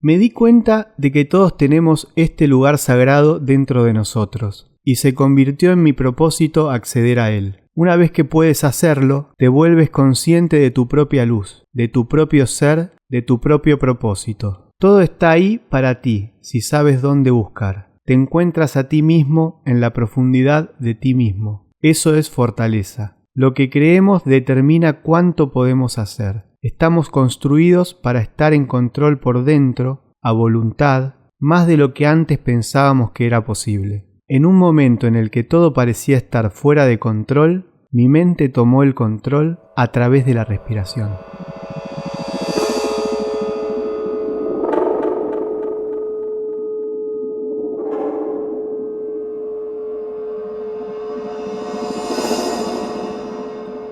Me di cuenta de que todos tenemos este lugar sagrado dentro de nosotros, y se convirtió en mi propósito acceder a él. Una vez que puedes hacerlo, te vuelves consciente de tu propia luz, de tu propio ser, de tu propio propósito. Todo está ahí para ti, si sabes dónde buscar. Te encuentras a ti mismo en la profundidad de ti mismo. Eso es fortaleza. Lo que creemos determina cuánto podemos hacer. Estamos construidos para estar en control por dentro, a voluntad, más de lo que antes pensábamos que era posible. En un momento en el que todo parecía estar fuera de control, mi mente tomó el control a través de la respiración.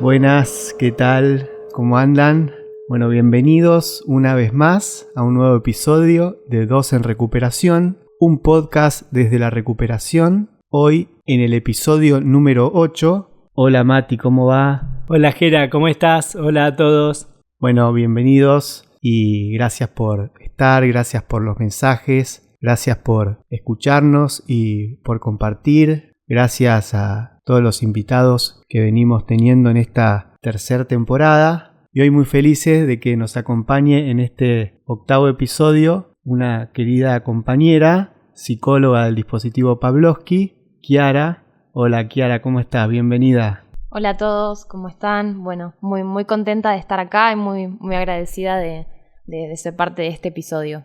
Buenas, ¿qué tal? ¿Cómo andan? Bueno, bienvenidos una vez más a un nuevo episodio de Dos en Recuperación, un podcast desde la recuperación. Hoy en el episodio número 8. Hola Mati, ¿cómo va? Hola Jera, ¿cómo estás? Hola a todos. Bueno, bienvenidos y gracias por estar, gracias por los mensajes, gracias por escucharnos y por compartir. Gracias a todos los invitados que venimos teniendo en esta tercera temporada. Y hoy muy felices de que nos acompañe en este octavo episodio una querida compañera, psicóloga del dispositivo Pavlovsky, Kiara. Hola Kiara, ¿cómo estás? Bienvenida. Hola a todos, ¿cómo están? Bueno, muy contenta de estar acá y muy agradecida de ser parte de este episodio.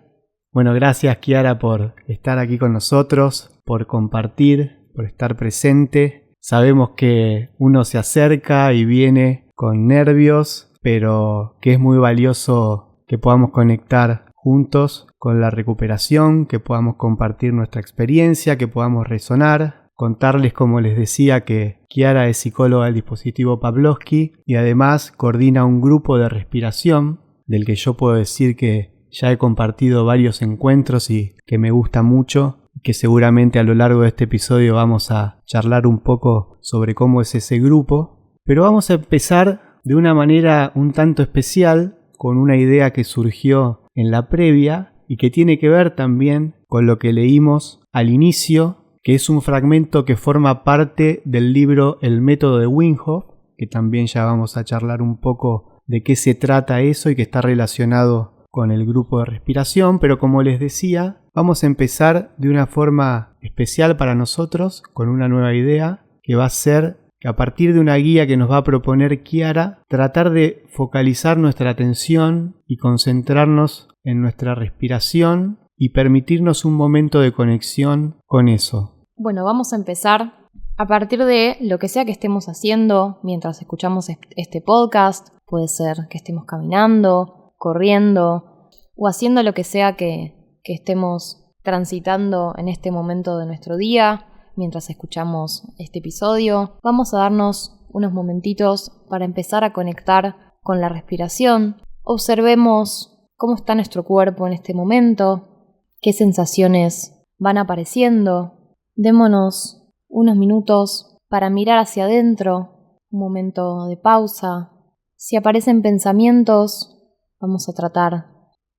Bueno, gracias Kiara por estar aquí con nosotros, por compartir, por estar presente. Sabemos que uno se acerca y viene con nervios, pero que es muy valioso que podamos conectar juntos con la recuperación, que podamos compartir nuestra experiencia, que podamos resonar. Contarles, como les decía, que Kiara es psicóloga del dispositivo Pavlovsky y además coordina un grupo de respiración del que yo puedo decir que ya he compartido varios encuentros y que me gusta mucho, que seguramente a lo largo de este episodio vamos a charlar un poco sobre cómo es ese grupo. Pero vamos a empezar de una manera un tanto especial con una idea que surgió en la previa y que tiene que ver también con lo que leímos al inicio, que es un fragmento que forma parte del libro El método de Wim Hof, que también ya vamos a charlar un poco de qué se trata eso y que está relacionado con el grupo de respiración. Pero como les decía, vamos a empezar de una forma especial para nosotros con una nueva idea que va a ser que a partir de una guía que nos va a proponer Kiara, tratar de focalizar nuestra atención y concentrarnos en nuestra respiración y permitirnos un momento de conexión con eso. Bueno, vamos a empezar a partir de lo que sea que estemos haciendo mientras escuchamos este podcast. Puede ser que estemos caminando, corriendo o haciendo lo que sea que estemos transitando en este momento de nuestro día mientras escuchamos este episodio. Vamos a darnos unos momentitos para empezar a conectar con la respiración. Observemos cómo está nuestro cuerpo en este momento, qué sensaciones van apareciendo. Démonos unos minutos para mirar hacia adentro, un momento de pausa. Si aparecen pensamientos, vamos a tratar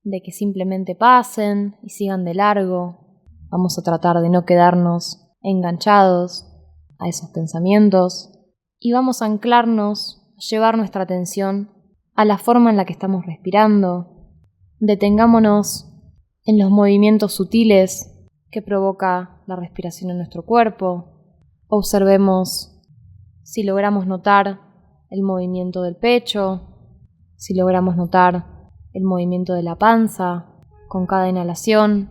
de que simplemente pasen y sigan de largo. Vamos a tratar de no quedarnos enganchados a esos pensamientos y vamos a anclarnos, a llevar nuestra atención a la forma en la que estamos respirando. Detengámonos en los movimientos sutiles que provoca la respiración en nuestro cuerpo. Observemos si logramos notar el movimiento del pecho, si logramos notar el movimiento de la panza con cada inhalación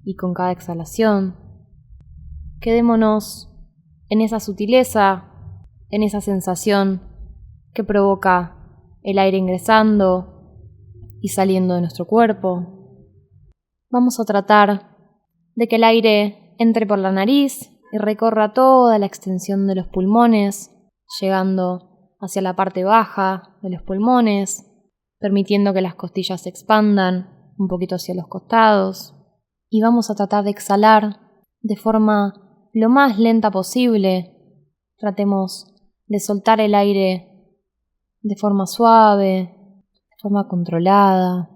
y con cada exhalación. Quedémonos en esa sutileza, en esa sensación que provoca el aire ingresando y saliendo de nuestro cuerpo. Vamos a tratar de que el aire entre por la nariz y recorra toda la extensión de los pulmones, llegando hacia la parte baja de los pulmones, permitiendo que las costillas se expandan un poquito hacia los costados. Y vamos a tratar de exhalar de forma lo más lenta posible. Tratemos de soltar el aire de forma suave, de forma controlada.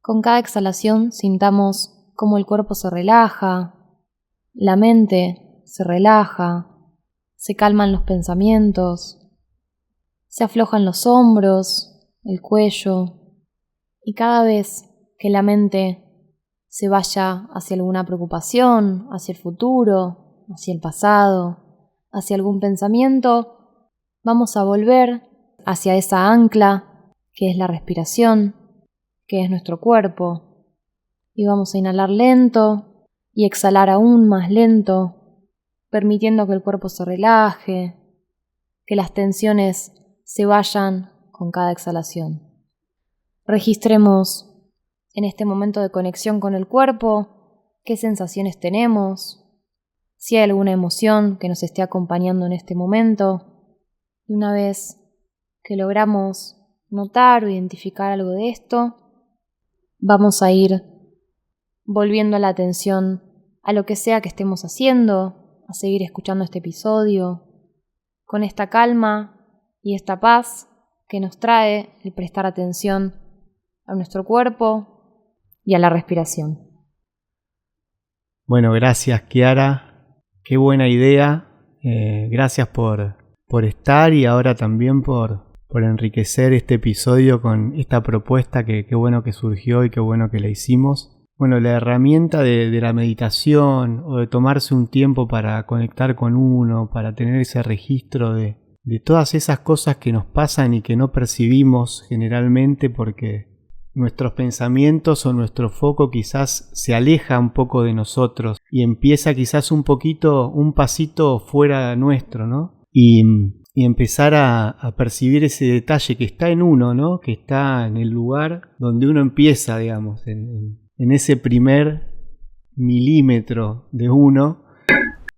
Con cada exhalación sintamos cómo el cuerpo se relaja, la mente se relaja, se calman los pensamientos, se aflojan los hombros, el cuello, y cada vez que la mente se vaya hacia alguna preocupación, hacia el futuro, hacia el pasado, hacia algún pensamiento, vamos a volver hacia esa ancla que es la respiración, que es nuestro cuerpo, y vamos a inhalar lento y exhalar aún más lento, permitiendo que el cuerpo se relaje, que las tensiones se vayan con cada exhalación. Registremos en este momento de conexión con el cuerpo qué sensaciones tenemos, si hay alguna emoción que nos esté acompañando en este momento. Y una vez que logramos notar o identificar algo de esto, vamos a ir volviendo la atención a lo que sea que estemos haciendo, a seguir escuchando este episodio, con esta calma y esta paz que nos trae el prestar atención a nuestro cuerpo y a la respiración. Bueno, gracias Kiara, qué buena idea, gracias por estar y ahora también por enriquecer este episodio con esta propuesta que qué bueno que surgió y qué bueno que la hicimos. Bueno, la herramienta de la meditación o de tomarse un tiempo para conectar con uno, para tener ese registro de todas esas cosas que nos pasan y que no percibimos generalmente porque nuestros pensamientos o nuestro foco quizás se aleja un poco de nosotros y empieza quizás un pasito fuera nuestro, ¿no? Y empezar a percibir ese detalle que está en uno, ¿no? Que está en el lugar donde uno empieza, digamos, en ese primer milímetro de uno,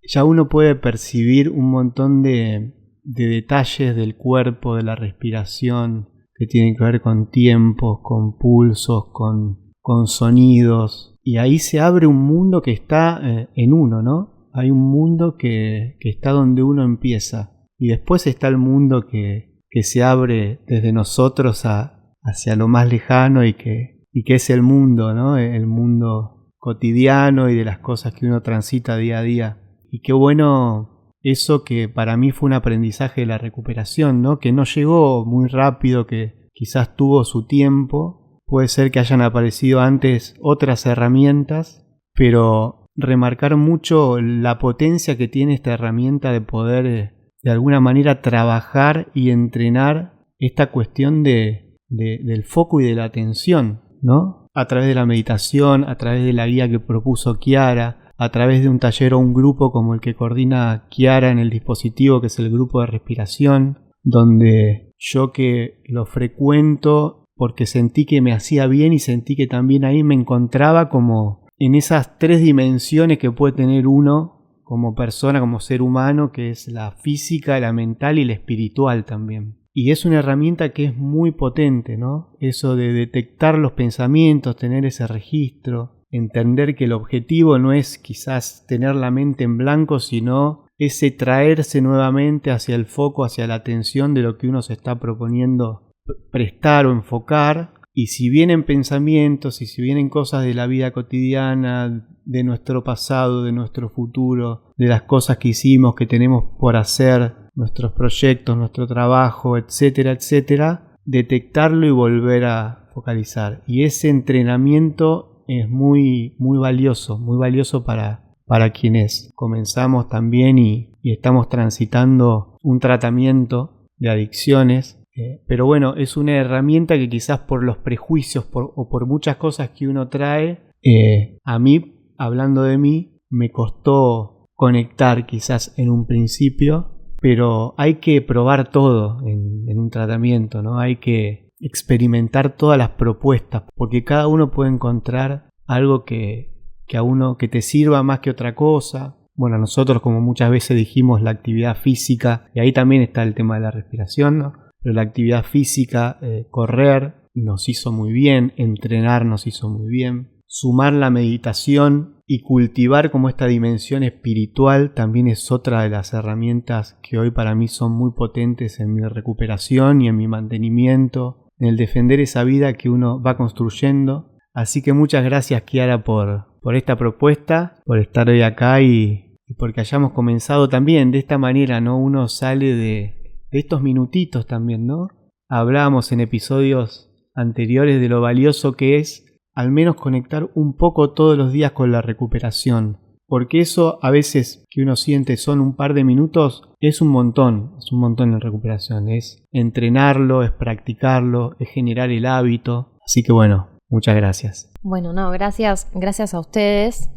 ya uno puede percibir un montón de detalles del cuerpo, de la respiración, que tienen que ver con tiempos, con pulsos, con sonidos. Y ahí se abre un mundo que está en uno, ¿no? Hay un mundo que está donde uno empieza. Y después está el mundo que se abre desde nosotros hacia lo más lejano y que es el mundo, ¿no? El mundo cotidiano y de las cosas que uno transita día a día. Y qué bueno eso que para mí fue un aprendizaje de la recuperación, ¿no? Que no llegó muy rápido, que quizás tuvo su tiempo. Puede ser que hayan aparecido antes otras herramientas, pero remarcar mucho la potencia que tiene esta herramienta de poder de alguna manera trabajar y entrenar esta cuestión del foco y de la atención, ¿no? A través de la meditación, a través de la guía que propuso Kiara, a través de un taller o un grupo como el que coordina Kiara en el dispositivo, que es el grupo de respiración, donde yo que lo frecuento porque sentí que me hacía bien y sentí que también ahí me encontraba como en esas tres dimensiones que puede tener uno como persona, como ser humano, que es la física, la mental y la espiritual también. Y es una herramienta que es muy potente, ¿no? Eso de detectar los pensamientos, tener ese registro, entender que el objetivo no es quizás tener la mente en blanco, sino ese traerse nuevamente hacia el foco, hacia la atención de lo que uno se está proponiendo prestar o enfocar. Y si vienen pensamientos y si vienen cosas de la vida cotidiana, de nuestro pasado, de nuestro futuro, de las cosas que hicimos, que tenemos por hacer, nuestros proyectos, nuestro trabajo, etcétera, etcétera, detectarlo y volver a focalizar. Y ese entrenamiento es muy valioso para quienes comenzamos también y estamos transitando un tratamiento de adicciones. Pero bueno, es una herramienta que quizás por los prejuicios o por muchas cosas que uno trae, a mí, hablando de mí, me costó conectar quizás en un principio, pero hay que probar todo en un tratamiento, ¿no? Hay que experimentar todas las propuestas, porque cada uno puede encontrar algo que a uno que te sirva más que otra cosa. Bueno, nosotros, como muchas veces dijimos, la actividad física, y ahí también está el tema de la respiración, ¿no? Pero la actividad física, correr nos hizo muy bien, entrenar nos hizo muy bien, sumar la meditación y cultivar como esta dimensión espiritual también es otra de las herramientas que hoy para mí son muy potentes en mi recuperación y en mi mantenimiento, en el defender esa vida que uno va construyendo. Así que muchas gracias, Kiara, por esta propuesta, por estar hoy acá y porque hayamos comenzado también de esta manera, ¿no? Uno sale de estos minutitos también, ¿no? Hablábamos en episodios anteriores de lo valioso que es al menos conectar un poco todos los días con la recuperación. Porque eso a veces que uno siente son un par de minutos, es un montón en recuperación. Es entrenarlo, es practicarlo, es generar el hábito. Así que bueno, muchas gracias. Bueno, no, gracias a ustedes.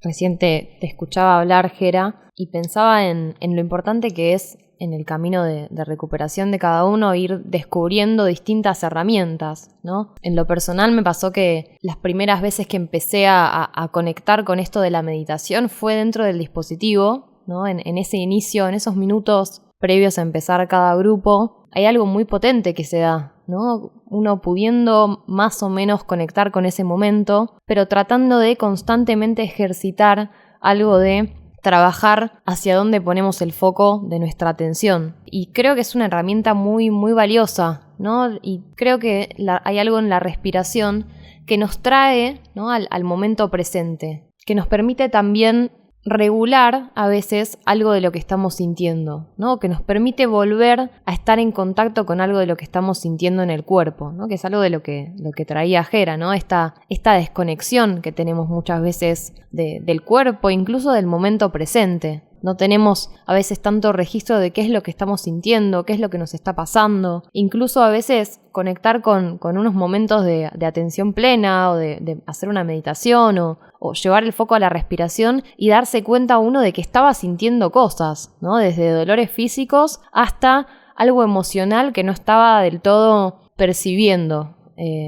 Recién te escuchaba hablar, Gera, y pensaba en lo importante que es en el camino de recuperación de cada uno ir descubriendo distintas herramientas, ¿no? En lo personal me pasó que las primeras veces que empecé a conectar con esto de la meditación fue dentro del dispositivo, ¿no? En ese inicio, en esos minutos previos a empezar cada grupo, hay algo muy potente que se da, ¿no? Uno pudiendo más o menos conectar con ese momento, pero tratando de constantemente ejercitar algo de trabajar hacia dónde ponemos el foco de nuestra atención. Y creo que es una herramienta muy, muy valiosa, ¿no? Y creo que hay algo en la respiración que nos trae, ¿no? al momento presente, que nos permite también regular a veces algo de lo que estamos sintiendo, ¿no? Que nos permite volver a estar en contacto con algo de lo que estamos sintiendo en el cuerpo, ¿no? Que es algo de lo que traía Gera, ¿no? Esta desconexión que tenemos muchas veces del cuerpo, incluso del momento presente. No tenemos a veces tanto registro de qué es lo que estamos sintiendo, qué es lo que nos está pasando. Incluso a veces conectar con unos momentos de atención plena o de hacer una meditación o llevar el foco a la respiración y darse cuenta uno de que estaba sintiendo cosas, ¿no? Desde dolores físicos hasta algo emocional que no estaba del todo percibiendo.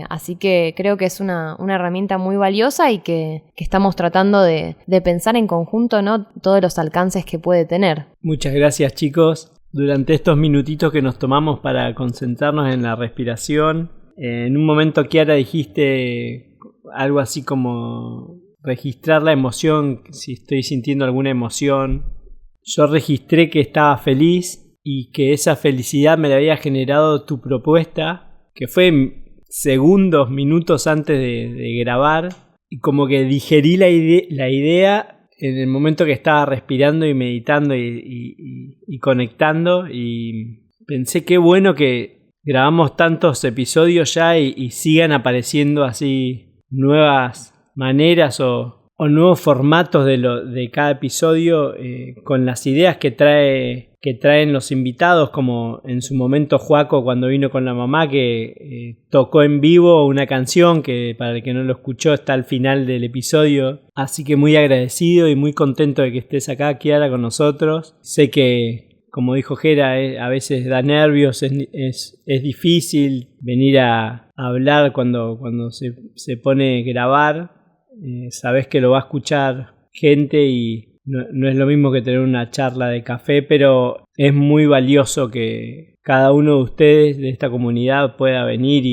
Así que creo que es una herramienta muy valiosa y que estamos tratando de pensar en conjunto, ¿no? Todos los alcances que puede tener. Muchas gracias, chicos. Durante estos minutitos que nos tomamos para concentrarnos en la respiración, en un momento, Kiara, dijiste algo así como registrar la emoción, si estoy sintiendo alguna emoción. Yo registré que estaba feliz y que esa felicidad me la había generado tu propuesta, que fue segundos, minutos antes de grabar, y como que digerí la idea en el momento que estaba respirando y meditando y conectando, y pensé qué bueno que grabamos tantos episodios ya y sigan apareciendo así nuevas maneras o nuevos formatos de cada episodio, con las ideas que traen los invitados, como en su momento Joaco cuando vino con la mamá, que tocó en vivo una canción que para el que no lo escuchó está al final del episodio. Así que muy agradecido y muy contento de que estés acá, Kiara, con nosotros. Sé que, como dijo Gera, a veces da nervios, es difícil venir a hablar cuando se pone a grabar. Sabés que lo va a escuchar gente y no es lo mismo que tener una charla de café, pero es muy valioso que cada uno de ustedes de esta comunidad pueda venir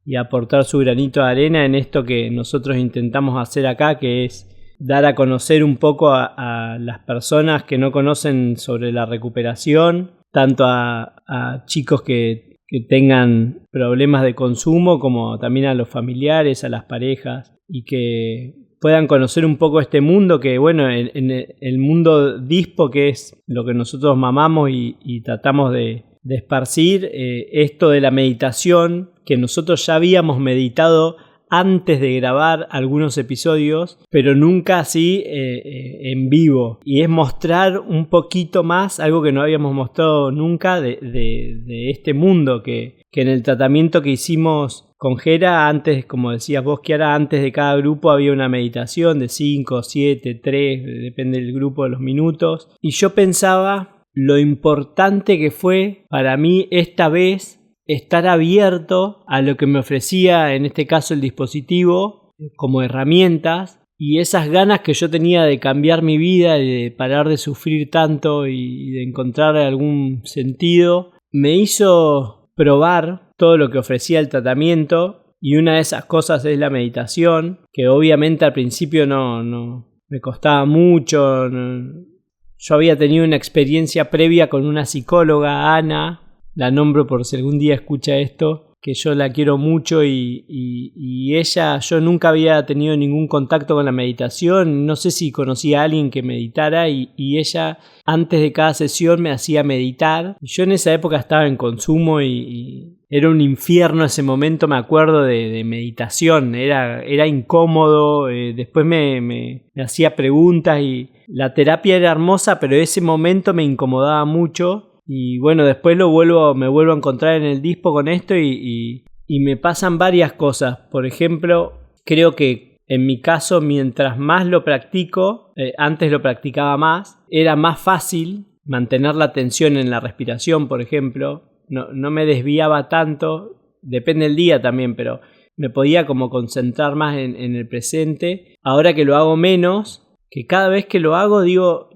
y aportar su granito de arena en esto que nosotros intentamos hacer acá, que es dar a conocer un poco a las personas que no conocen sobre la recuperación, tanto a chicos que tengan problemas de consumo, como también a los familiares, a las parejas, y que puedan conocer un poco este mundo que, bueno, en el mundo dispo, que es lo que nosotros mamamos y tratamos de esparcir, esto de la meditación, que nosotros ya habíamos meditado antes de grabar algunos episodios, pero nunca así en vivo. Y es mostrar un poquito más, algo que no habíamos mostrado nunca, de este mundo que en el tratamiento que hicimos con Gera, antes, como decías vos, Kiara, antes de cada grupo había una meditación de 5, 7, 3, depende del grupo, de los minutos. Y yo pensaba lo importante que fue para mí esta vez estar abierto a lo que me ofrecía, en este caso el dispositivo, como herramientas, y esas ganas que yo tenía de cambiar mi vida, de parar de sufrir tanto y de encontrar algún sentido, me hizo probar todo lo que ofrecía el tratamiento, y una de esas cosas es la meditación, que obviamente al principio no me costaba mucho. Yo había tenido una experiencia previa con una psicóloga, Ana, la nombro por si algún día escucha esto, que yo la quiero mucho y ella, yo nunca había tenido ningún contacto con la meditación, no sé si conocía a alguien que meditara y ella antes de cada sesión me hacía meditar. Yo en esa época estaba en consumo y era un infierno ese momento, me acuerdo de meditación, era incómodo, después me hacía preguntas y la terapia era hermosa, pero ese momento me incomodaba mucho. Y bueno, después me vuelvo a encontrar en el dispo con esto y me pasan varias cosas. Por ejemplo, creo que en mi caso, mientras más lo practico, antes lo practicaba más, era más fácil mantener la atención en la respiración, por ejemplo. No me desviaba tanto, depende del día también, pero me podía como concentrar más en el presente. Ahora que lo hago menos, que cada vez que lo hago digo,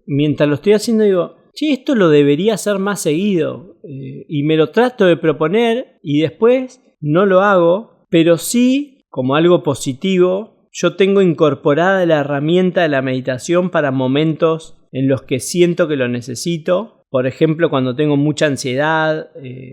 mientras lo estoy haciendo digo, esto lo debería hacer más seguido, y me lo trato de proponer y después no lo hago, pero sí, como algo positivo, yo tengo incorporada la herramienta de la meditación para momentos en los que siento que lo necesito. Por ejemplo, cuando tengo mucha ansiedad,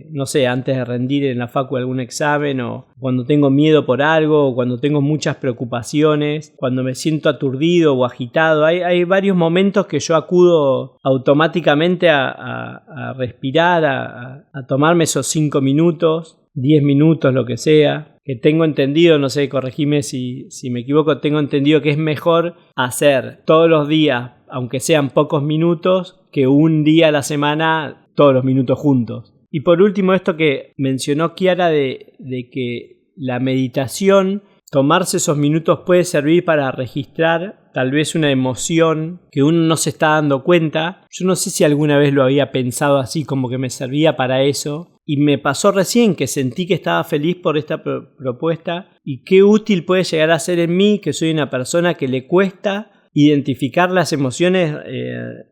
no sé, antes de rendir en la facu algún examen, o cuando tengo miedo por algo, o cuando tengo muchas preocupaciones, cuando me siento aturdido o agitado. Hay varios momentos que yo acudo automáticamente a respirar, a tomarme esos 5 minutos, 10 minutos, lo que sea. Que tengo entendido, no sé, corregime si me equivoco, tengo entendido que es mejor hacer todos los días, aunque sean pocos minutos, que un día a la semana todos los minutos juntos. Y por último, esto que mencionó Kiara de que la meditación, tomarse esos minutos puede servir para registrar tal vez una emoción que uno no se está dando cuenta. Yo no sé si alguna vez lo había pensado así, como que me servía para eso. Y me pasó recién que sentí que estaba feliz por esta propuesta y qué útil puede llegar a ser en mí, que soy una persona que le cuesta identificar las emociones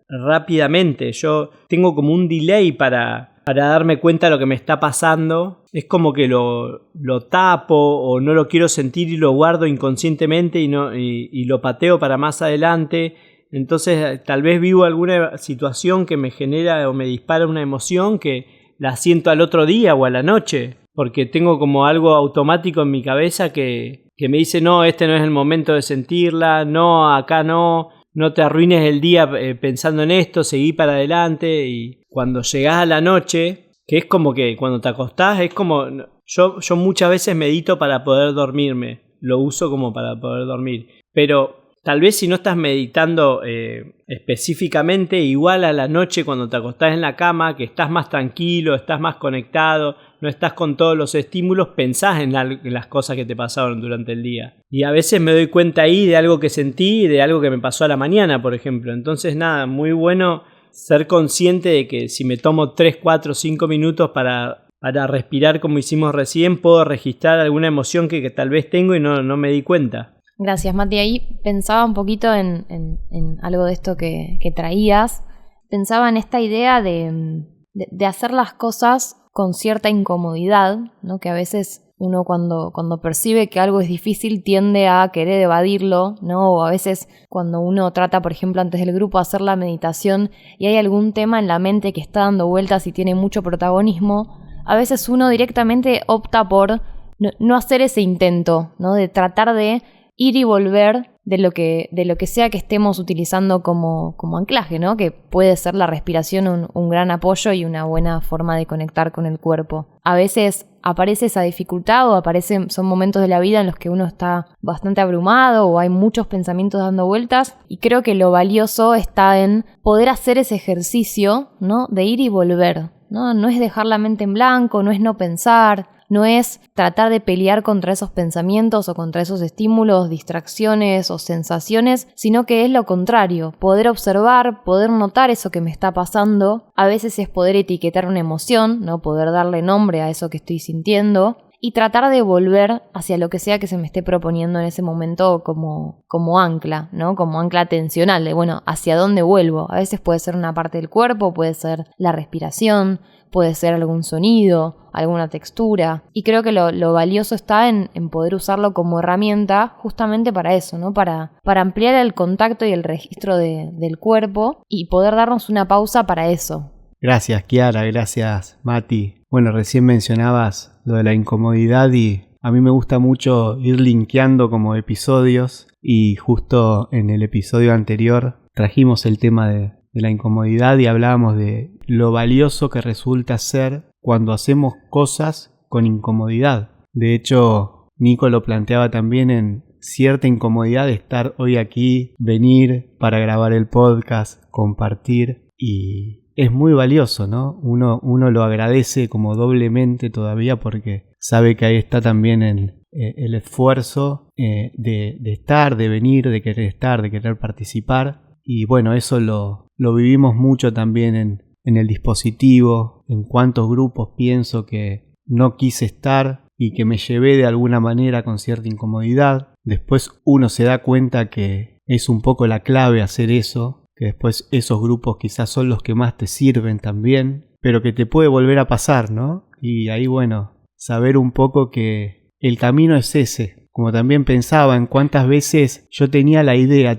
rápidamente. Yo tengo como un delay para darme cuenta de lo que me está pasando. Es como que lo tapo o no lo quiero sentir y lo guardo inconscientemente y lo pateo para más adelante. Entonces tal vez vivo alguna situación que me genera o me dispara una emoción que la siento al otro día o a la noche, porque tengo como algo automático en mi cabeza que me dice, no, este no es el momento de sentirla, no, acá no te arruines el día pensando en esto, seguí para adelante. Y cuando llegás a la noche, que es como que cuando te acostás, es como, yo muchas veces medito para poder dormirme, lo uso como para poder dormir, pero tal vez si no estás meditando específicamente, igual a la noche cuando te acostás en la cama, que estás más tranquilo, estás más conectado, no estás con todos los estímulos, pensás en las cosas que te pasaron durante el día. Y a veces me doy cuenta ahí de algo que sentí y de algo que me pasó a la mañana, por ejemplo. Entonces nada, muy bueno ser consciente de que si me tomo 3, 4, 5 minutos para respirar como hicimos recién, puedo registrar alguna emoción que tal vez tengo y no me di cuenta. Gracias, Mati. Ahí pensaba un poquito en algo de esto que traías. Pensaba en esta idea de hacer las cosas con cierta incomodidad, ¿no? Que a veces uno cuando percibe que algo es difícil tiende a querer evadirlo, ¿no? O a veces cuando uno trata, por ejemplo, antes del grupo hacer la meditación y hay algún tema en la mente que está dando vueltas y tiene mucho protagonismo, a veces uno directamente opta por no hacer ese intento, ¿no? De tratar de ir y volver de lo que sea que estemos utilizando como anclaje, ¿no? Que puede ser la respiración un gran apoyo y una buena forma de conectar con el cuerpo. A veces aparece esa dificultad o son momentos de la vida en los que uno está bastante abrumado o hay muchos pensamientos dando vueltas, y creo que lo valioso está en poder hacer ese ejercicio, ¿no? De ir y volver, ¿no? No es dejar la mente en blanco, no es no pensar, no es tratar de pelear contra esos pensamientos o contra esos estímulos, distracciones o sensaciones, sino que es lo contrario, poder observar, poder notar eso que me está pasando. A veces es poder etiquetar una emoción, ¿no? Poder darle nombre a eso que estoy sintiendo y tratar de volver hacia lo que sea que se me esté proponiendo en ese momento como ancla, ¿no? Como ancla atencional, de bueno, ¿hacia dónde vuelvo? A veces puede ser una parte del cuerpo, puede ser la respiración, puede ser algún sonido, alguna textura. Y creo que lo valioso está en poder usarlo como herramienta justamente para eso, ¿no? Para ampliar el contacto y el registro del cuerpo y poder darnos una pausa para eso. Gracias, Kiara, gracias, Mati. Bueno, recién mencionabas lo de la incomodidad y a mí me gusta mucho ir linkeando como episodios y justo en el episodio anterior trajimos el tema de la incomodidad y hablábamos de lo valioso que resulta ser cuando hacemos cosas con incomodidad. De hecho, Nico lo planteaba también en cierta incomodidad de estar hoy aquí, venir para grabar el podcast, compartir, y es muy valioso, ¿no? Uno lo agradece como doblemente todavía porque sabe que ahí está también el esfuerzo de estar, de venir, de querer estar, de querer participar. Y bueno, eso lo vivimos mucho también en el dispositivo, en cuántos grupos pienso que no quise estar y que me llevé de alguna manera con cierta incomodidad. Después uno se da cuenta que es un poco la clave hacer eso, que después esos grupos quizás son los que más te sirven también, pero que te puede volver a pasar, ¿no? Y ahí, bueno, saber un poco que el camino es ese. Como también pensaba en cuántas veces yo tenía la idea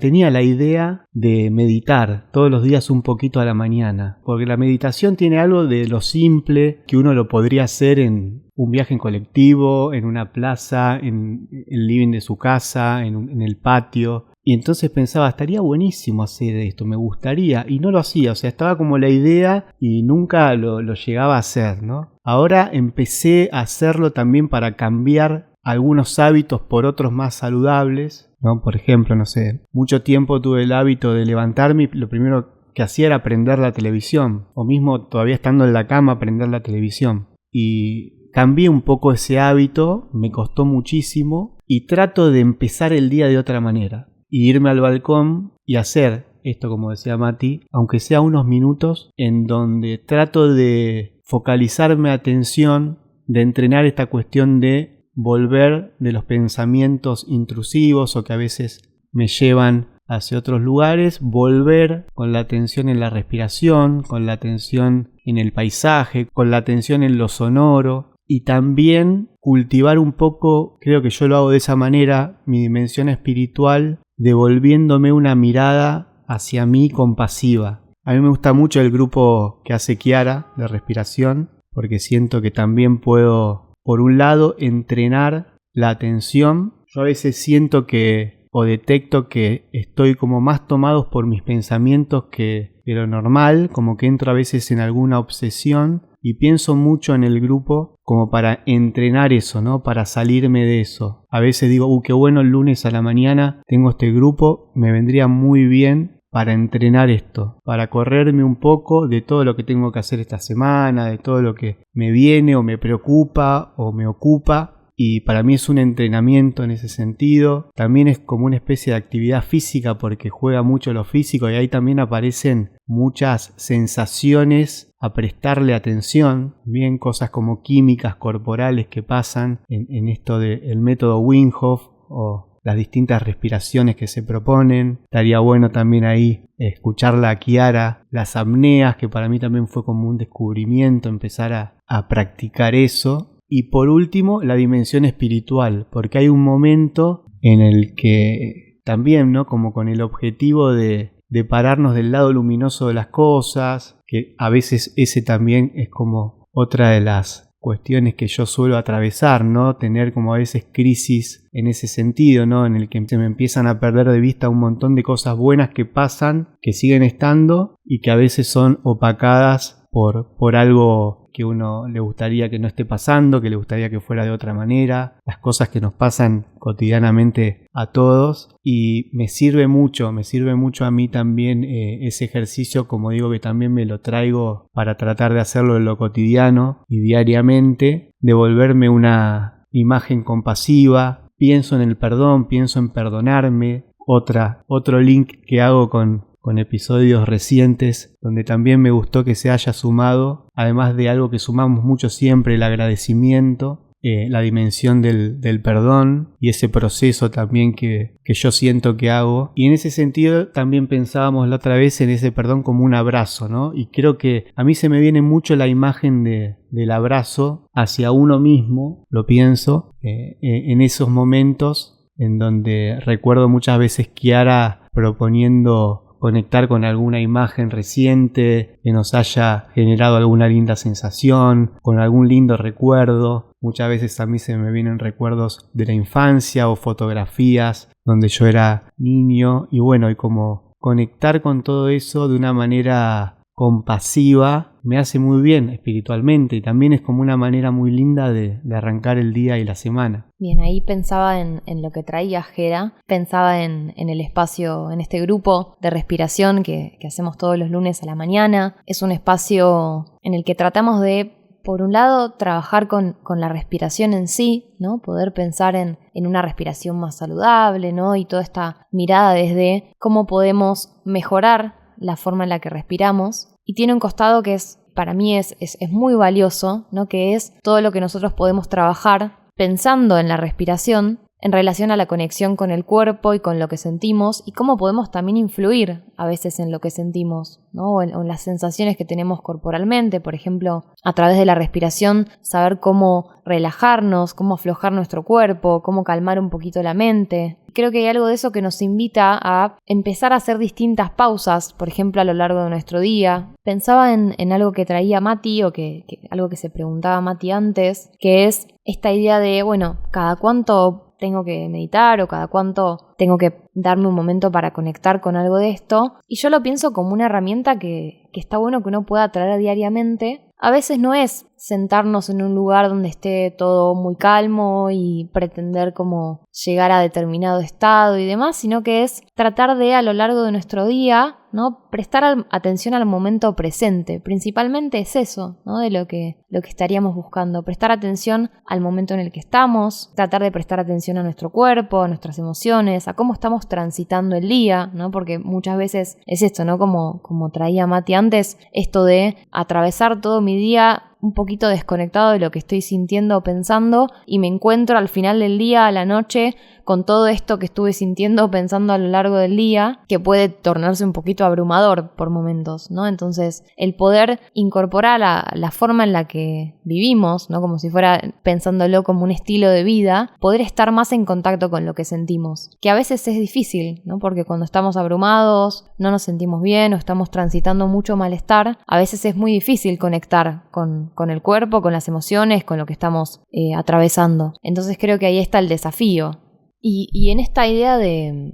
de meditar todos los días un poquito a la mañana, porque la meditación tiene algo de lo simple que uno lo podría hacer en un viaje en colectivo, en una plaza, en el living de su casa, en el patio. Y entonces pensaba, estaría buenísimo hacer esto, me gustaría, y no lo hacía, o sea, estaba como la idea y nunca lo llegaba a hacer, ¿no? Ahora empecé a hacerlo también para cambiar algunos hábitos por otros más saludables, ¿no? Por ejemplo, no sé, mucho tiempo tuve el hábito de levantarme y lo primero que hacía era prender la televisión, o mismo todavía estando en la cama prender la televisión. Y cambié un poco ese hábito, me costó muchísimo, y trato de empezar el día de otra manera. Y irme al balcón y hacer esto, como decía Mati, aunque sea unos minutos, en donde trato de focalizar mi atención, de entrenar esta cuestión de volver de los pensamientos intrusivos o que a veces me llevan hacia otros lugares, volver con la atención en la respiración, con la atención en el paisaje, con la atención en lo sonoro. Y también cultivar un poco, creo que yo lo hago de esa manera, mi dimensión espiritual, devolviéndome una mirada hacia mí compasiva. A mí me gusta mucho el grupo que hace Kiara de respiración, porque siento que también puedo, por un lado, entrenar la atención. Yo a veces siento que, o detecto que estoy como más tomado por mis pensamientos que lo normal, como que entro a veces en alguna obsesión. Y pienso mucho en el grupo como para entrenar eso, ¿no? Para salirme de eso. A veces digo, qué bueno, el lunes a la mañana tengo este grupo, me vendría muy bien para entrenar esto, para correrme un poco de todo lo que tengo que hacer esta semana, de todo lo que me viene o me preocupa o me ocupa. Y para mí es un entrenamiento en ese sentido. También es como una especie de actividad física porque juega mucho lo físico y ahí también aparecen muchas sensaciones a prestarle atención. Bien, cosas como químicas corporales que pasan en esto del método Wim Hof o las distintas respiraciones que se proponen. Estaría bueno también ahí escucharla a Kiara, las apneas, que para mí también fue como un descubrimiento, empezar a practicar eso. Y por último, la dimensión espiritual, porque hay un momento en el que también, ¿no? Como con el objetivo de pararnos del lado luminoso de las cosas, que a veces ese también es como otra de las cuestiones que yo suelo atravesar, ¿no? Tener como a veces crisis en ese sentido, ¿no? En el que se me empiezan a perder de vista un montón de cosas buenas que pasan, que siguen estando y que a veces son opacadas por algo que uno le gustaría que no esté pasando, que le gustaría que fuera de otra manera, las cosas que nos pasan cotidianamente a todos. Y me sirve mucho a mí también ese ejercicio, como digo, que también me lo traigo para tratar de hacerlo en lo cotidiano y diariamente, de volverme una imagen compasiva. Pienso en el perdón, pienso en perdonarme. Otro link que hago con episodios recientes donde también me gustó que se haya sumado, además de algo que sumamos mucho siempre, el agradecimiento, la dimensión del perdón y ese proceso también que yo siento que hago. Y en ese sentido también pensábamos la otra vez en ese perdón como un abrazo, ¿no? Y creo que a mí se me viene mucho la imagen del abrazo hacia uno mismo, lo pienso, en esos momentos en donde recuerdo muchas veces Kiara proponiendo conectar con alguna imagen reciente que nos haya generado alguna linda sensación, con algún lindo recuerdo. Muchas veces a mí se me vienen recuerdos de la infancia o fotografías donde yo era niño y bueno, y como conectar con todo eso de una manera compasiva me hace muy bien espiritualmente y también es como una manera muy linda de arrancar el día y la semana. Bien, ahí pensaba en lo que traía Jera, pensaba en el espacio, en este grupo de respiración que hacemos todos los lunes a la mañana. Es un espacio en el que tratamos de, por un lado, trabajar con la respiración en sí, ¿no? Poder pensar en una respiración más saludable, ¿no? Y toda esta mirada desde cómo podemos mejorar la forma en la que respiramos. Y tiene un costado que para mí es muy valioso, ¿no? Que es todo lo que nosotros podemos trabajar pensando en la respiración en relación a la conexión con el cuerpo y con lo que sentimos y cómo podemos también influir a veces en lo que sentimos, ¿no? O en las sensaciones que tenemos corporalmente, por ejemplo, a través de la respiración, saber cómo relajarnos, cómo aflojar nuestro cuerpo, cómo calmar un poquito la mente. Creo que hay algo de eso que nos invita a empezar a hacer distintas pausas, por ejemplo, a lo largo de nuestro día. Pensaba en algo que traía Mati o que algo que se preguntaba Mati antes, que es esta idea de, bueno, cada cuánto tengo que meditar o cada cuánto tengo que darme un momento para conectar con algo de esto. Y yo lo pienso como una herramienta que está bueno que uno pueda traer diariamente. A veces no es sentarnos en un lugar donde esté todo muy calmo y pretender como llegar a determinado estado y demás, sino que es tratar de a lo largo de nuestro día, ¿no? Prestar atención al momento presente. Principalmente es eso, ¿no? De lo que estaríamos buscando. Prestar atención al momento en el que estamos, tratar de prestar atención a nuestro cuerpo, a nuestras emociones, a cómo estamos transitando el día, ¿no? Porque muchas veces es esto, ¿no? Como traía Mati antes, esto de atravesar todo mi día un poquito desconectado de lo que estoy sintiendo o pensando y me encuentro al final del día, a la noche, con todo esto que estuve sintiendo o pensando a lo largo del día, que puede tornarse un poquito abrumador por momentos, ¿no? Entonces, el poder incorporar la forma en la que vivimos, ¿no? Como si fuera pensándolo como un estilo de vida, poder estar más en contacto con lo que sentimos, que a veces es difícil, ¿no? Porque cuando estamos abrumados, no nos sentimos bien o estamos transitando mucho malestar, a veces es muy difícil conectar con el cuerpo, con las emociones, con lo que estamos atravesando. Entonces creo que ahí está el desafío. Y en esta idea de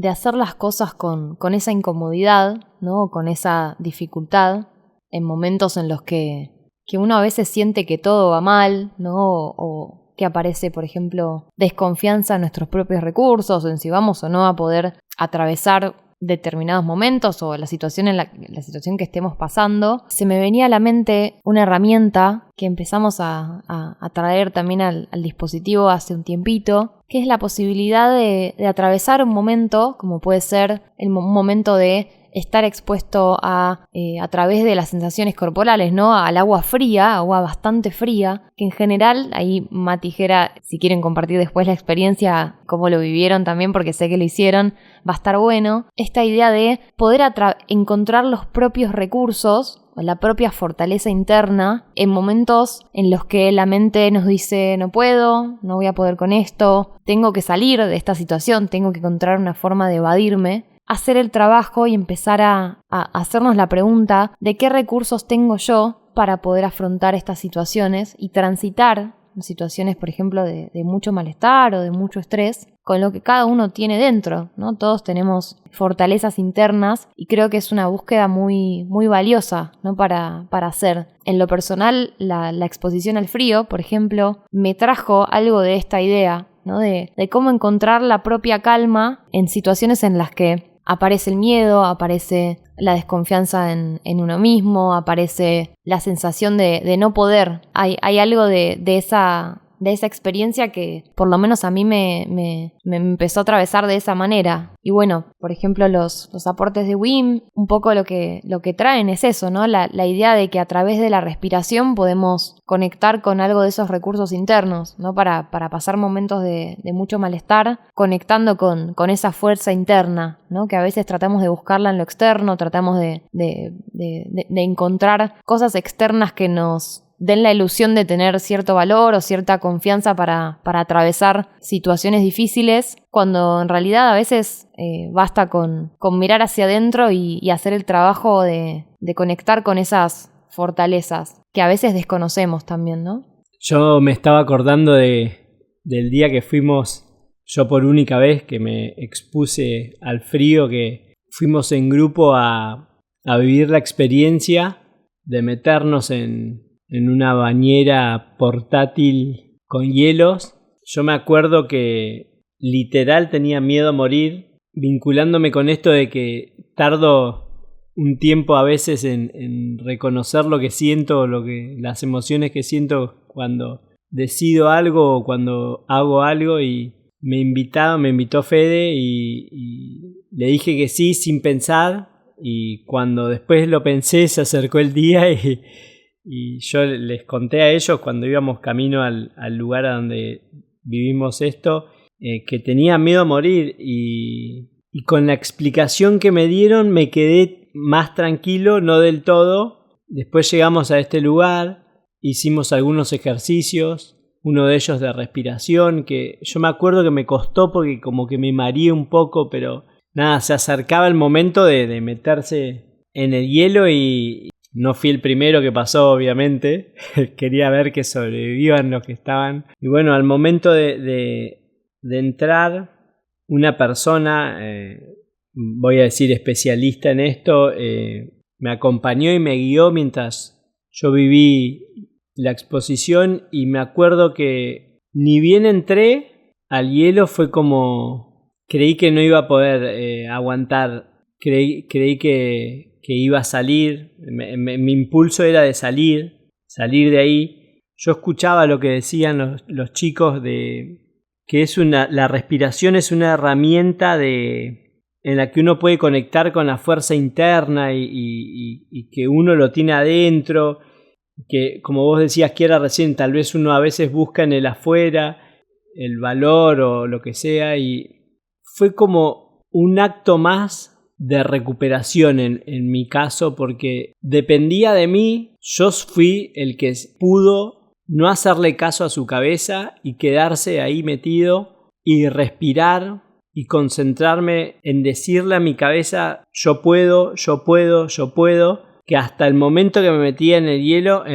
hacer las cosas con esa incomodidad, ¿no? Con esa dificultad, en momentos en los que uno a veces siente que todo va mal, ¿no? O que aparece, por ejemplo, desconfianza en nuestros propios recursos, en si vamos o no a poder atravesar determinados momentos o la situación que estemos pasando, se me venía a la mente una herramienta que empezamos a traer también al dispositivo hace un tiempito, que es la posibilidad de atravesar un momento, como puede ser un momento de estar expuesto a través de las sensaciones corporales, ¿no? Al agua fría, agua bastante fría, que en general, ahí Mati y Jera, si quieren compartir después la experiencia, cómo lo vivieron también, porque sé que lo hicieron, va a estar bueno. Esta idea de poder encontrar los propios recursos, o la propia fortaleza interna, en momentos en los que la mente nos dice, no puedo, no voy a poder con esto, tengo que salir de esta situación, tengo que encontrar una forma de evadirme. Hacer el trabajo y empezar a hacernos la pregunta de qué recursos tengo yo para poder afrontar estas situaciones y transitar situaciones, por ejemplo, de mucho malestar o de mucho estrés, con lo que cada uno tiene dentro, ¿no? Todos tenemos fortalezas internas y creo que es una búsqueda muy, muy valiosa, ¿no? para hacer. En lo personal, la exposición al frío, por ejemplo, me trajo algo de esta idea, ¿no? De cómo encontrar la propia calma en situaciones en las que aparece el miedo, aparece la desconfianza en uno mismo, aparece la sensación de no poder. Hay algo de esa experiencia que por lo menos a mí me empezó a atravesar de esa manera. Y bueno, por ejemplo, los aportes de Wim, un poco lo que traen es eso, ¿no? La idea de que a través de la respiración podemos conectar con algo de esos recursos internos, ¿no? Para pasar momentos de mucho malestar, conectando con esa fuerza interna, ¿no? Que a veces tratamos de buscarla en lo externo, tratamos de encontrar cosas externas que nos den la ilusión de tener cierto valor o cierta confianza para atravesar situaciones difíciles, cuando en realidad a veces basta con mirar hacia adentro y hacer el trabajo de conectar con esas fortalezas que a veces desconocemos también, ¿no? Yo me estaba acordando del día que fuimos, yo por única vez que me expuse al frío, que fuimos en grupo a vivir la experiencia de meternos en una bañera portátil con hielos. Yo me acuerdo que literal tenía miedo a morir, vinculándome con esto de que tardo un tiempo a veces en reconocer lo que siento, las emociones que siento cuando decido algo o cuando hago algo, y me invitó Fede y le dije que sí sin pensar, y cuando después lo pensé se acercó el día y yo les conté a ellos cuando íbamos camino al lugar a donde vivimos esto, que tenía miedo a morir, y con la explicación que me dieron me quedé más tranquilo, no del todo. Después llegamos a este lugar, hicimos algunos ejercicios, uno de ellos de respiración, que yo me acuerdo que me costó porque como que me mareé un poco, pero nada, se acercaba el momento de meterse en el hielo y no fui el primero que pasó, obviamente. Quería ver que sobrevivían los que estaban. Y bueno, al momento de entrar, una persona, voy a decir especialista en esto, me acompañó y me guió mientras yo viví la exposición, y me acuerdo que ni bien entré al hielo fue como... creí que no iba a poder aguantar, creí que iba a salir, mi impulso era de salir de ahí. Yo escuchaba lo que decían los chicos de que la respiración es una herramienta en la que uno puede conectar con la fuerza interna y que uno lo tiene adentro, que como vos decías, Kiara, recién, tal vez uno a veces busca en el afuera el valor o lo que sea, y fue como un acto más de recuperación en mi caso, porque dependía de mí. Yo fui el que pudo no hacerle caso a su cabeza y quedarse ahí metido y respirar y concentrarme en decirle a mi cabeza yo puedo, yo puedo, yo puedo, que hasta el momento que me metía en el hielo,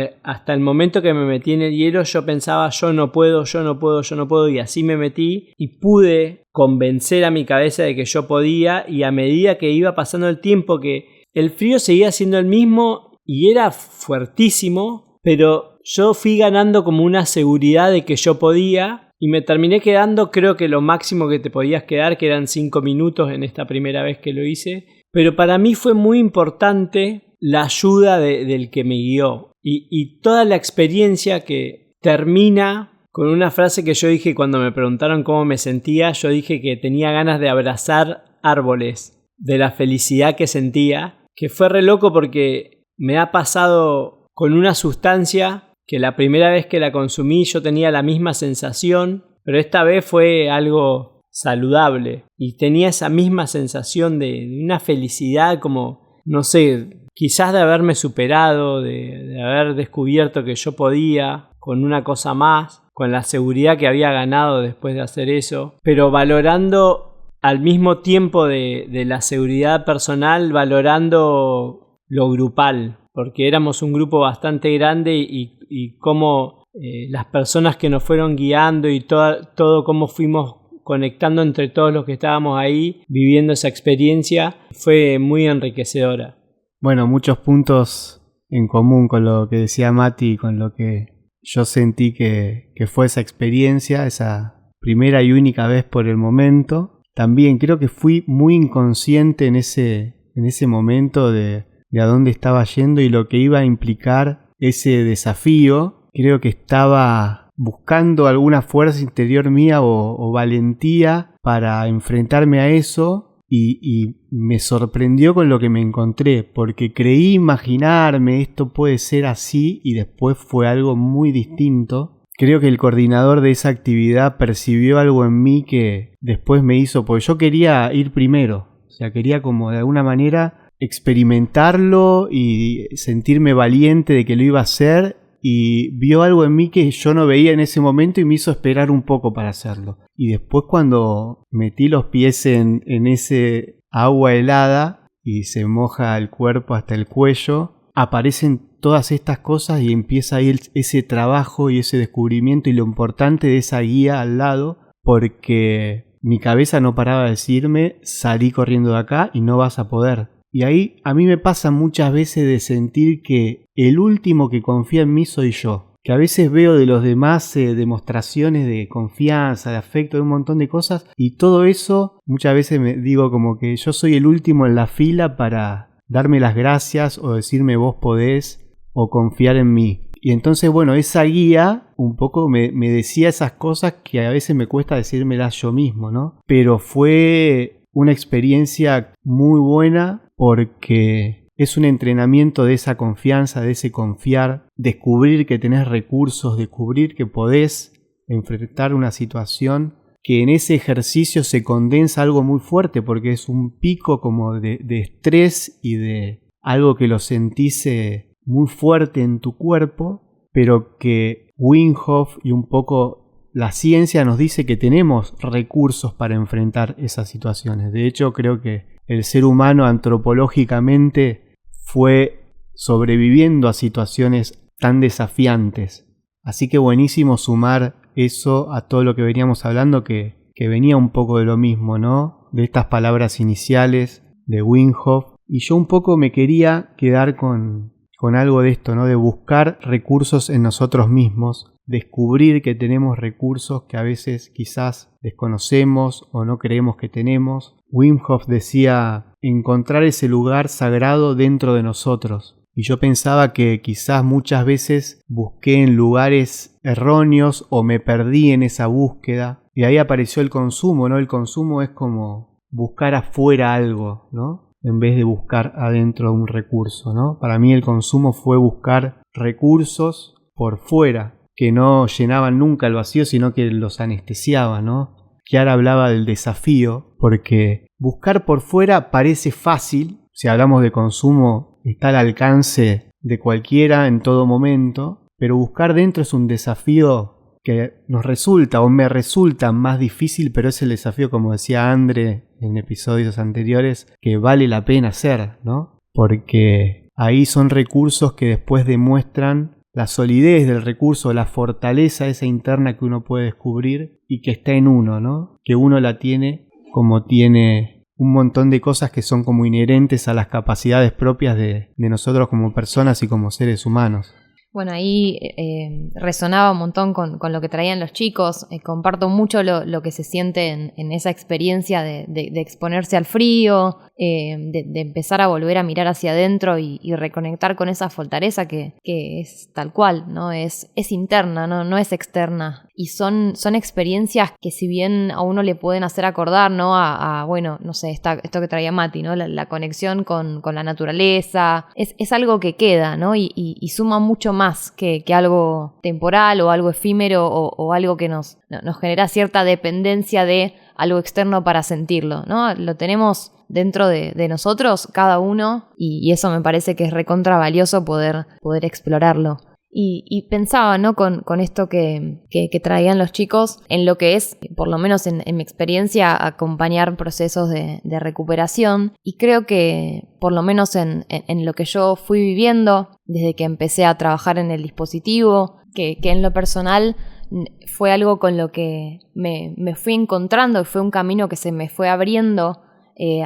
yo pensaba yo no puedo, yo no puedo, yo no puedo, y así me metí y pude convencer a mi cabeza de que yo podía. Y a medida que iba pasando el tiempo, que el frío seguía siendo el mismo y era fuertísimo, pero yo fui ganando como una seguridad de que yo podía, y me terminé quedando, creo que lo máximo que te podías quedar, que eran 5 minutos en esta primera vez que lo hice, pero para mí fue muy importante la ayuda del que me guió, y toda la experiencia que termina con una frase que yo dije cuando me preguntaron cómo me sentía. Yo dije que tenía ganas de abrazar árboles de la felicidad que sentía, que fue re loco porque me ha pasado con una sustancia que la primera vez que la consumí yo tenía la misma sensación, pero esta vez fue algo saludable y tenía esa misma sensación de una felicidad, como, no sé, quizás de haberme superado, de haber descubierto que yo podía con una cosa más, con la seguridad que había ganado después de hacer eso, pero valorando al mismo tiempo de la seguridad personal, valorando lo grupal, porque éramos un grupo bastante grande y cómo las personas que nos fueron guiando y todo cómo fuimos conectando entre todos los que estábamos ahí viviendo esa experiencia fue muy enriquecedora. Bueno, muchos puntos en común con lo que decía Mati y con lo que yo sentí que fue esa experiencia, esa primera y única vez por el momento. También creo que fui muy inconsciente en ese momento de a dónde estaba yendo y lo que iba a implicar ese desafío. Creo que estaba buscando alguna fuerza interior mía o valentía para enfrentarme a eso. Y me sorprendió con lo que me encontré, porque creí imaginarme esto puede ser así y después fue algo muy distinto. Creo que el coordinador de esa actividad percibió algo en mí que después me hizo, porque yo quería ir primero, o sea, quería como de alguna manera experimentarlo y sentirme valiente de que lo iba a hacer, y vio algo en mí que yo no veía en ese momento y me hizo esperar un poco para hacerlo. Y después cuando metí los pies en ese agua helada y se moja el cuerpo hasta el cuello, aparecen todas estas cosas y empieza ahí ese trabajo y ese descubrimiento y lo importante de esa guía al lado, porque mi cabeza no paraba de decirme, salí corriendo de acá y no vas a poder. Y ahí a mí me pasa muchas veces de sentir que el último que confía en mí soy yo. Que a veces veo de los demás demostraciones de confianza, de afecto, de un montón de cosas. Y todo eso muchas veces me digo como que yo soy el último en la fila para darme las gracias o decirme vos podés o confiar en mí. Y entonces bueno, esa guía un poco me decía esas cosas que a veces me cuesta decírmelas yo mismo, ¿no? Pero fue una experiencia muy buena porque es un entrenamiento de esa confianza, de ese confiar, descubrir que tenés recursos, descubrir que podés enfrentar una situación, que en ese ejercicio se condensa algo muy fuerte porque es un pico como de estrés y de algo que lo sentís muy fuerte en tu cuerpo, pero que Wim Hof y un poco la ciencia nos dice que tenemos recursos para enfrentar esas situaciones. De hecho, creo que el ser humano antropológicamente fue sobreviviendo a situaciones tan desafiantes. Así que buenísimo sumar eso a todo lo que veníamos hablando, que venía un poco de lo mismo, ¿no? De estas palabras iniciales de Wim Hof. Y yo un poco me quería quedar con algo de esto, ¿no? De buscar recursos en nosotros mismos, descubrir que tenemos recursos que a veces quizás desconocemos o no creemos que tenemos. Wim Hof decía encontrar ese lugar sagrado dentro de nosotros. Y yo pensaba que quizás muchas veces busqué en lugares erróneos o me perdí en esa búsqueda. Y ahí apareció el consumo, ¿no? El consumo es como buscar afuera algo, ¿no? En vez de buscar adentro un recurso, ¿no? Para mí el consumo fue buscar recursos por fuera, que no llenaban nunca el vacío, sino que los anestesiaban, ¿no? Chiara hablaba del desafío, porque buscar por fuera parece fácil. Si hablamos de consumo, está al alcance de cualquiera en todo momento, pero buscar dentro es un desafío que nos resulta o me resulta más difícil, pero es el desafío, como decía Andre en episodios anteriores, que vale la pena hacer, ¿no? Porque ahí son recursos que después demuestran la solidez del recurso, la fortaleza esa interna que uno puede descubrir y que está en uno, ¿no? Que uno la tiene como tiene un montón de cosas que son como inherentes a las capacidades propias de nosotros como personas y como seres humanos. Bueno, ahí resonaba un montón con lo que traían los chicos. Comparto mucho lo que se siente en esa experiencia de exponerse al frío, de empezar a volver a mirar hacia adentro y reconectar con esa fortaleza que es tal cual, ¿no? Es interna, no es externa. Y son experiencias que si bien a uno le pueden hacer acordar, ¿no? Bueno, no sé, esto que traía Mati, ¿no? La conexión con la naturaleza. Es algo que queda, ¿no? Y suma mucho más que algo temporal o algo efímero o algo que nos genera cierta dependencia de algo externo para sentirlo, ¿no? Lo tenemos dentro de nosotros, cada uno, y eso me parece que es recontra valioso poder explorarlo. Y pensaba, ¿no? Con esto que traían los chicos, en lo que es, por lo menos en mi experiencia, acompañar procesos de recuperación. Y creo que, por lo menos en lo que yo fui viviendo, desde que empecé a trabajar en el dispositivo, que en lo personal fue algo con lo que me fui encontrando y fue un camino que se me fue abriendo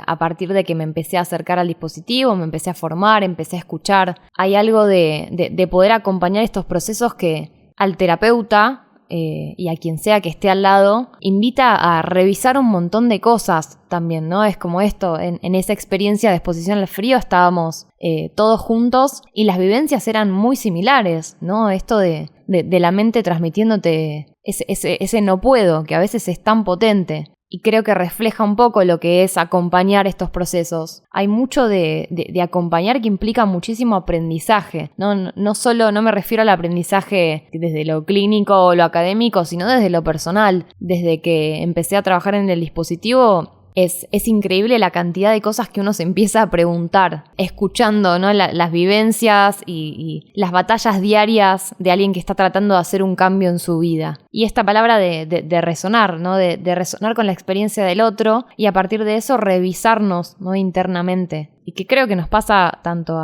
a partir de que me empecé a acercar al dispositivo, me empecé a formar, empecé a escuchar. Hay algo de poder acompañar estos procesos que al terapeuta y a quien sea que esté al lado invita a revisar un montón de cosas también, ¿no? Es como esto, en esa experiencia de exposición al frío estábamos todos juntos y las vivencias eran muy similares, ¿no? Esto de la mente transmitiéndote ese no puedo, que a veces es tan potente. Y creo que refleja un poco lo que es acompañar estos procesos. Hay mucho de acompañar que implica muchísimo aprendizaje. No solo, no me refiero al aprendizaje desde lo clínico o lo académico, sino desde lo personal. Desde que empecé a trabajar en el dispositivo, Es increíble la cantidad de cosas que uno se empieza a preguntar, escuchando, ¿no? Las vivencias y las batallas diarias de alguien que está tratando de hacer un cambio en su vida. Y esta palabra de resonar, ¿no? De resonar con la experiencia del otro y a partir de eso revisarnos, ¿no? Internamente. Y que creo que nos pasa tanto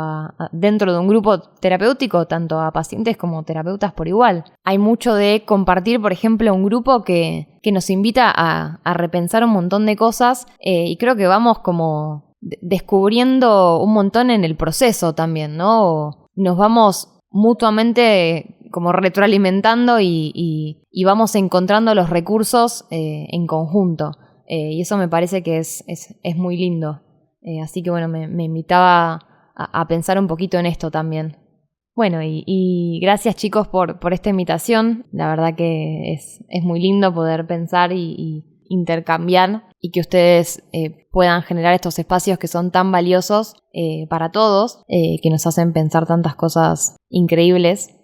dentro de un grupo terapéutico, tanto a pacientes como terapeutas por igual. Hay mucho de compartir, por ejemplo, un grupo que nos invita a repensar un montón de cosas y creo que vamos como descubriendo un montón en el proceso también, ¿no? Nos vamos mutuamente como retroalimentando y vamos encontrando los recursos en conjunto. Y eso me parece que es muy lindo. Así que bueno, me invitaba a pensar un poquito en esto también. Bueno, y gracias chicos por esta invitación. La verdad que es muy lindo poder pensar y intercambiar y que ustedes puedan generar estos espacios que son tan valiosos para todos, que nos hacen pensar tantas cosas increíbles.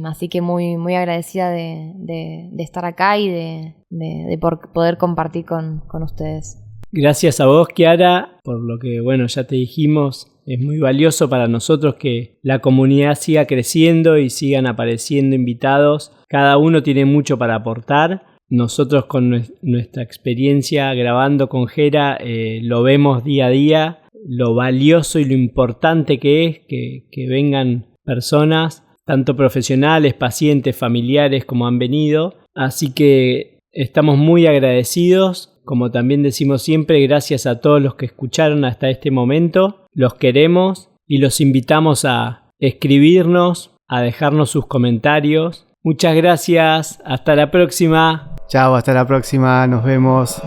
Así que muy, muy agradecida de estar acá y de poder compartir con ustedes. Gracias a vos, Kiara, por lo que, bueno, ya te dijimos, es muy valioso para nosotros que la comunidad siga creciendo y sigan apareciendo invitados. Cada uno tiene mucho para aportar. Nosotros con nuestra experiencia grabando con Jera lo vemos día a día, lo valioso y lo importante que es que vengan personas, tanto profesionales, pacientes, familiares como han venido. Así que estamos muy agradecidos. Como también decimos siempre, gracias a todos los que escucharon hasta este momento. Los queremos y los invitamos a escribirnos, a dejarnos sus comentarios. Muchas gracias. Hasta la próxima. Chao, hasta la próxima. Nos vemos.